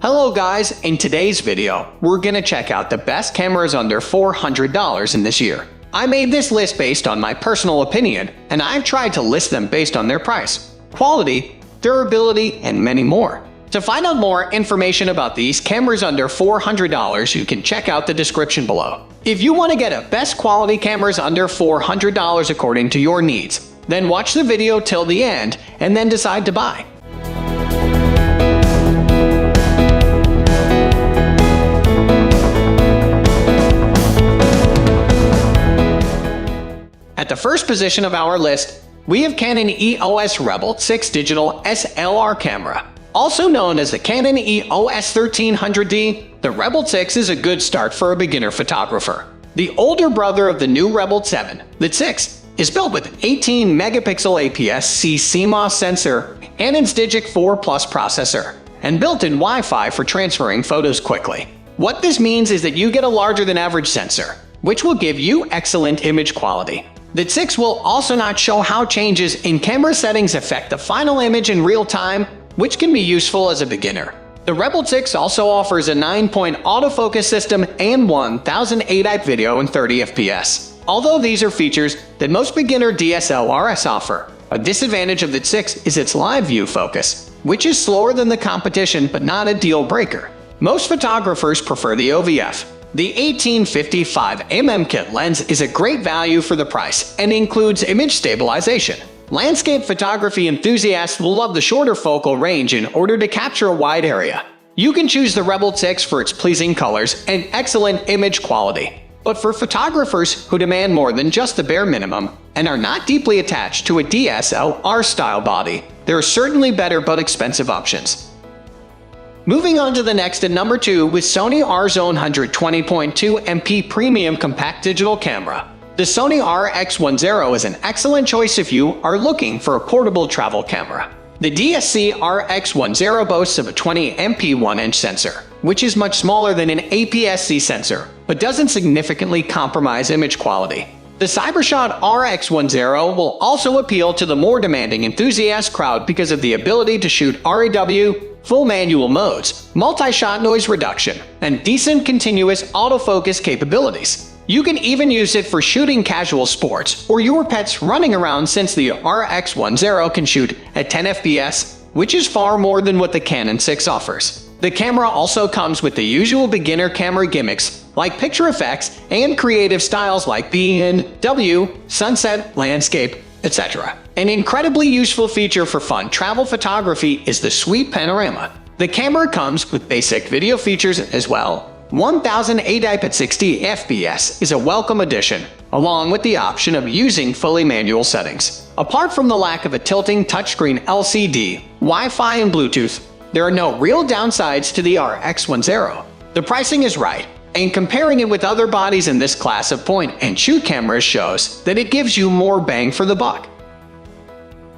Hello guys, in today's video, we're gonna check out the best cameras under $400 in this year. I made this list based on my personal opinion, and I've tried to list them based on their price, quality, durability, and many more. To find out more information about these cameras under $400, you can check out the description below. If you want to get a best quality cameras under $400 according to your needs, then watch the video till the end and then decide to buy. At the first position of our list, we have Canon EOS Rebel 6 digital SLR camera. Also known as the Canon EOS 1300D, the Rebel 6 is a good start for a beginner photographer. The older brother of the new Rebel 7, the 6, is built with an 18-megapixel APS-C CMOS sensor and its Digic 4 Plus processor, and built-in Wi-Fi for transferring photos quickly. What this means is that you get a larger-than-average sensor, which will give you excellent image quality. The 6 will also not show how changes in camera settings affect the final image in real time, which can be useful as a beginner. The Rebel 6 also offers a 9-point autofocus system and 1080p video in 30 fps. Although these are features that most beginner DSLRs offer, a disadvantage of the 6 is its live view focus, which is slower than the competition but not a deal breaker. Most photographers prefer the OVF. The 18-55mm kit lens is a great value for the price and includes image stabilization. Landscape photography enthusiasts will love the shorter focal range in order to capture a wide area. You can choose the Rebel 6 for its pleasing colors and excellent image quality. But for photographers who demand more than just the bare minimum and are not deeply attached to a DSLR-style body, there are certainly better but expensive options. Moving on to the next at number 2 with Sony RZone 120.2MP Premium Compact Digital Camera. The Sony RX10 is an excellent choice if you are looking for a portable travel camera. The DSC RX10 boasts of a 20MP 1-inch sensor, which is much smaller than an APS-C sensor, but doesn't significantly compromise image quality. The Cybershot RX10 will also appeal to the more demanding enthusiast crowd because of the ability to shoot RAW, full manual modes, multi-shot noise reduction, and decent continuous autofocus capabilities. You can even use it for shooting casual sports or your pets running around since the RX10 can shoot at 10 fps, which is far more than what the Canon 6 offers. The camera also comes with the usual beginner camera gimmicks like picture effects and creative styles like B&W, sunset, landscape, etc. An incredibly useful feature for fun travel photography is the sweep panorama. The camera comes with basic video features as well. 1080p at 60 fps is a welcome addition, along with the option of using fully manual settings. Apart from the lack of a tilting touchscreen LCD, Wi-Fi and Bluetooth, there are no real downsides to the RX10. The pricing is right, and comparing it with other bodies in this class of point-and-shoot cameras shows that it gives you more bang for the buck.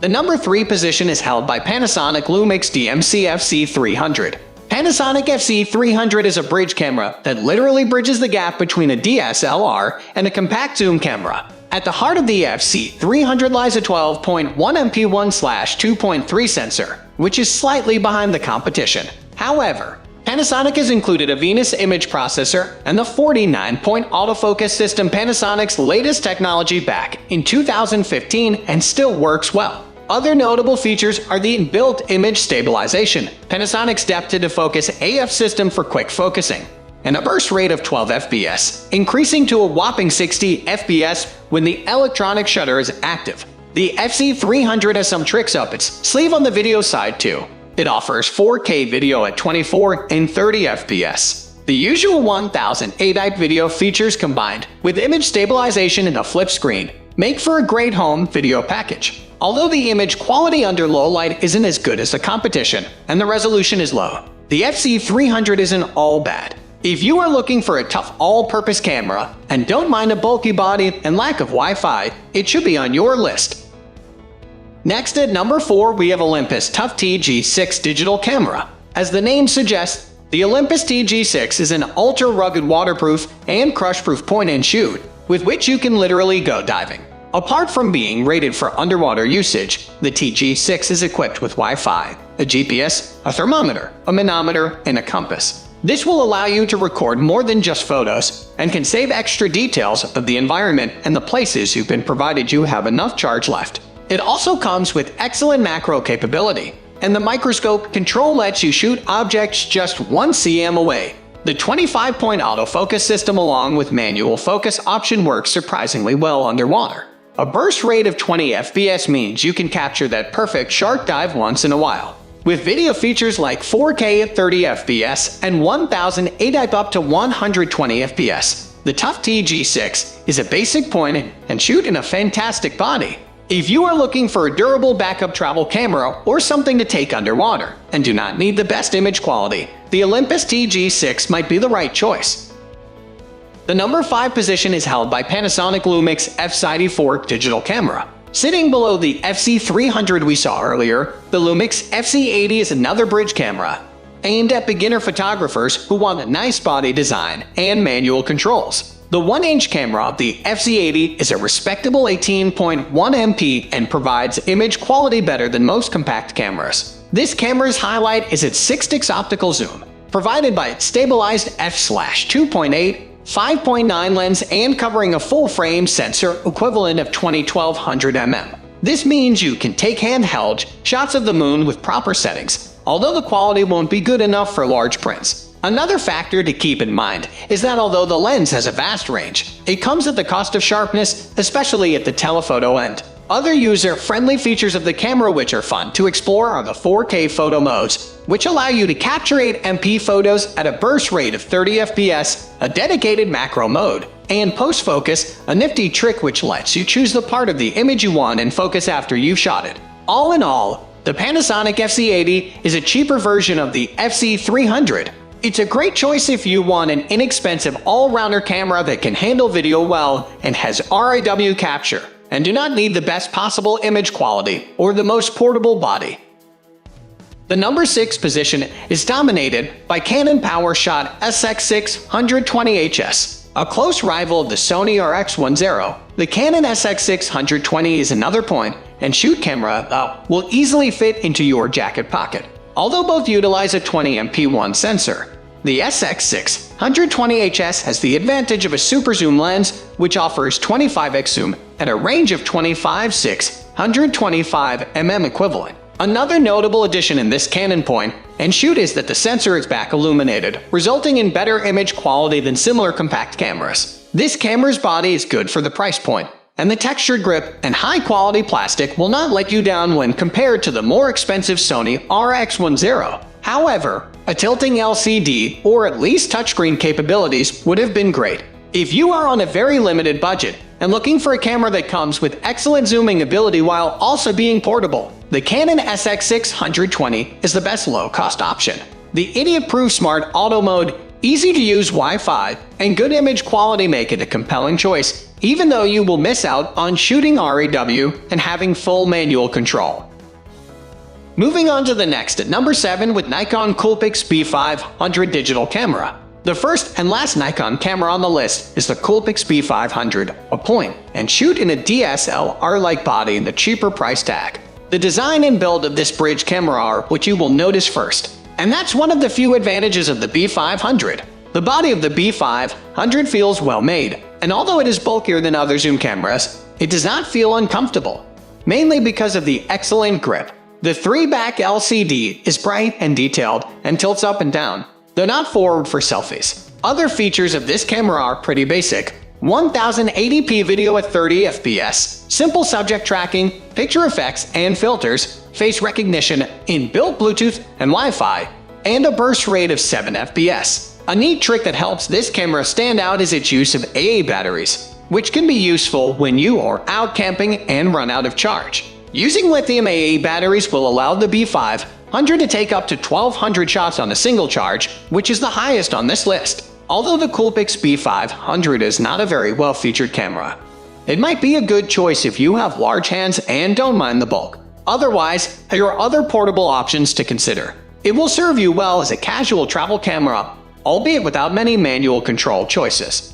The number 3 position is held by Panasonic Lumix DMC FC300. Panasonic FC300 is a bridge camera that literally bridges the gap between a DSLR and a compact zoom camera. At the heart of the FC300 lies a 12.1 MP1/2.3 sensor, which is slightly behind the competition. However, Panasonic has included a Venus image processor and the 49-point autofocus system, Panasonic's latest technology back in 2015, and still works well. Other notable features are the inbuilt image stabilization, Panasonic's depth-to-focus AF system for quick focusing, and a burst rate of 12 fps, increasing to a whopping 60 fps when the electronic shutter is active. The FC300 has some tricks up its sleeve on the video side too. It offers 4K video at 24 and 30 fps. The usual 1080p video features combined with image stabilization and a flip screen make for a great home video package. Although the image quality under low light isn't as good as the competition and the resolution is low, the FC300 isn't all bad. If you are looking for a tough all-purpose camera and don't mind a bulky body and lack of Wi-Fi, it should be on your list. Next at number 4 we have Olympus Tough TG6 digital camera. As the name suggests, the Olympus TG6 is an ultra-rugged waterproof and crush-proof point-and-shoot with which you can literally go diving. Apart from being rated for underwater usage, the TG6 is equipped with Wi-Fi, a GPS, a thermometer, a manometer, and a compass. This will allow you to record more than just photos and can save extra details of the environment and the places you've been provided you have enough charge left. It also comes with excellent macro capability, and the microscope control lets you shoot objects just 1 cm away. The 25-point autofocus system along with manual focus option works surprisingly well underwater. A burst rate of 20 FPS means you can capture that perfect shark dive once in a while. With video features like 4K at 30 FPS and 1080p up to 120 FPS, the tough TG6 is a basic point and shoot in a fantastic body. If you are looking for a durable backup travel camera or something to take underwater and do not need the best image quality, the Olympus TG6 might be the right choice. The number 5 position is held by Panasonic Lumix FC4 digital camera. Sitting below the FC300 we saw earlier, the Lumix FC80 is another bridge camera, aimed at beginner photographers who want a nice body design and manual controls. The 1-inch camera of the FC80 is a respectable 18.1 MP and provides image quality better than most compact cameras. This camera's highlight is its 6x optical zoom, provided by its stabilized f/2.8 5.9 lens and covering a full-frame sensor equivalent of 20-1200 mm. This means you can take handheld shots of the moon with proper settings, although the quality won't be good enough for large prints. Another factor to keep in mind is that although the lens has a vast range, it comes at the cost of sharpness, especially at the telephoto end. Other user-friendly features of the camera which are fun to explore are the 4K photo modes, which allow you to capture 8MP photos at a burst rate of 30 FPS, a dedicated macro mode, and post-focus, a nifty trick which lets you choose the part of the image you want and focus after you've shot it. All in all, the Panasonic FC80 is a cheaper version of the FC300. It's a great choice if you want an inexpensive all-rounder camera that can handle video well and has RAW capture, and do not need the best possible image quality or the most portable body. The number 6 position is dominated by Canon PowerShot SX6 120HS, a close rival of the Sony RX10. The Canon SX6 120 is another point and shoot camera that will easily fit into your jacket pocket. Although both utilize a 20MP1 sensor, the SX6 120HS has the advantage of a super zoom lens which offers 25x zoom at a range of 25/6 125 mm equivalent. Another notable addition in this Canon point and shoot is that the sensor is back illuminated, resulting in better image quality than similar compact cameras. This camera's body is good for the price point, and the textured grip and high-quality plastic will not let you down when compared to the more expensive Sony RX10. However, a tilting LCD or at least touchscreen capabilities would have been great. If you are on a very limited budget and looking for a camera that comes with excellent zooming ability while also being portable, the Canon SX6 120 is the best low-cost option. The idiot-proof smart auto mode, easy-to-use Wi-Fi, and good image quality make it a compelling choice, even though you will miss out on shooting RAW and having full manual control. Moving on to the next at number 7 with Nikon COOLPIX B500 digital camera. The first and last Nikon camera on the list is the COOLPIX B500, a point and shoot in a DSLR-like body in the cheaper price tag. The design and build of this bridge camera are what you will notice first, and that's one of the few advantages of the B500. The body of the B500 feels well made, and although it is bulkier than other zoom cameras, it does not feel uncomfortable, mainly because of the excellent grip. The 3-back LCD is bright and detailed and tilts up and down, though not forward for selfies. Other features of this camera are pretty basic: 1080p video at 30 FPS, simple subject tracking, picture effects and filters, face recognition, inbuilt Bluetooth and Wi-Fi, and a burst rate of 7 FPS. A neat trick that helps this camera stand out is its use of AA batteries, which can be useful when you are out camping and run out of charge. Using lithium AA batteries will allow the B500 to take up to 1200 shots on a single charge, which is the highest on this list. Although the COOLPIX B500 is not a very well-featured camera, it might be a good choice if you have large hands and don't mind the bulk. Otherwise, there are other portable options to consider. It will serve you well as a casual travel camera, albeit without many manual control choices.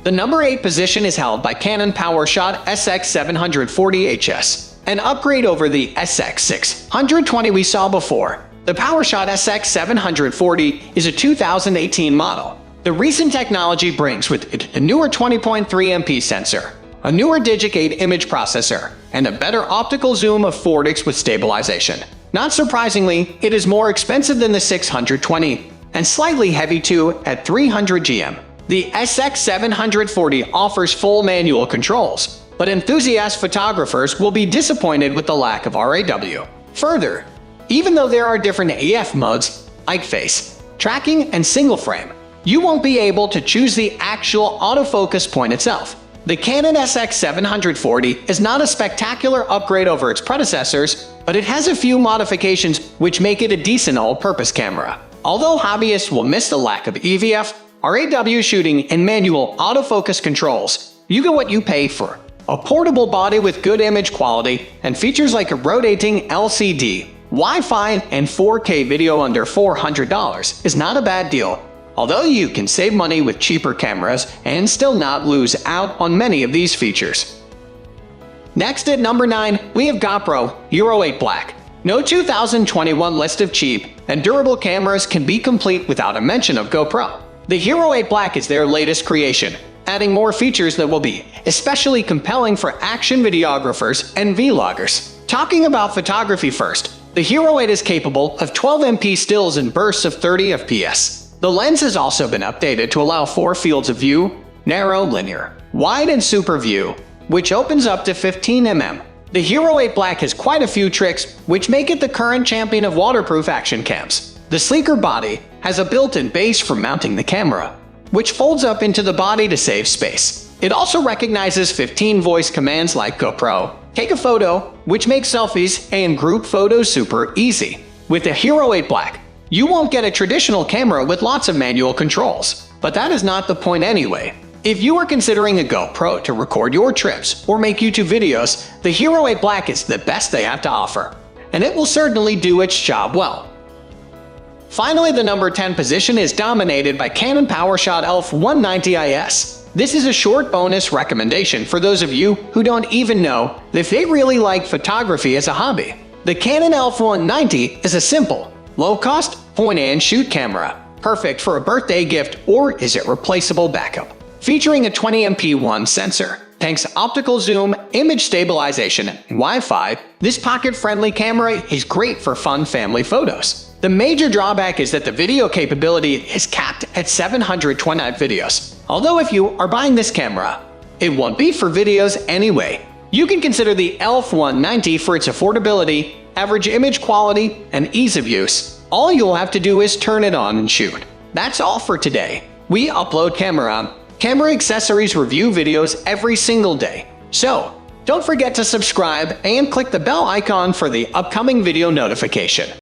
The number 8 position is held by Canon PowerShot SX740HS, an upgrade over the SX620 we saw before. The PowerShot SX740 is a 2018 model. The recent technology brings with it a newer 20.3 MP sensor, a newer Digicade image processor, and a better optical zoom of 4x with stabilization. Not surprisingly, it is more expensive than the 620 and slightly heavy too at 300 GM. The SX740 offers full manual controls, but enthusiast photographers will be disappointed with the lack of RAW. Further, even though there are different AF modes, like face, tracking, and single frame, you won't be able to choose the actual autofocus point itself. The Canon SX740 is not a spectacular upgrade over its predecessors, but it has a few modifications which make it a decent all-purpose camera. Although hobbyists will miss the lack of EVF, RAW shooting, and manual autofocus controls, you get what you pay for. A portable body with good image quality and features like a rotating LCD, Wi-Fi, and 4K video under $400 is not a bad deal. Although you can save money with cheaper cameras and still not lose out on many of these features. Next at number 9, we have GoPro Hero 8 Black. No 2021 list of cheap and durable cameras can be complete without a mention of GoPro. The Hero 8 Black is their latest creation, adding more features that will be especially compelling for action videographers and vloggers. Talking about photography first, the Hero 8 is capable of 12 MP stills in bursts of 30 fps. The lens has also been updated to allow 4 fields of view: narrow, linear, wide, and super view, which opens up to 15 mm. The Hero 8 Black has quite a few tricks which make it the current champion of waterproof action cams. The sleeker body has a built-in base for mounting the camera, which folds up into the body to save space. It also recognizes 15 voice commands like GoPro, take a photo, which makes selfies and group photos super easy. With the Hero 8 Black, you won't get a traditional camera with lots of manual controls, but that is not the point anyway. If you are considering a GoPro to record your trips or make YouTube videos, the Hero 8 Black is the best they have to offer, and it will certainly do its job well. Finally, the number 10 position is dominated by Canon PowerShot ELPH 190IS. This is a short bonus recommendation for those of you who don't even know if they really like photography as a hobby. The Canon ELPH 190 is a simple, low-cost, point-and-shoot camera, perfect for a birthday gift or is it replaceable backup. Featuring a 20 MP 1 sensor, thanks to optical zoom, image stabilization, and Wi-Fi, this pocket-friendly camera is great for fun family photos. The major drawback is that the video capability is capped at 720 videos. Although if you are buying this camera, it won't be for videos anyway. You can consider the ELPH 190 for its affordability, average image quality, and ease of use. All you'll have to do is turn it on and shoot. That's all for today. We upload camera accessories review videos every single day. So, don't forget to subscribe and click the bell icon for the upcoming video notification.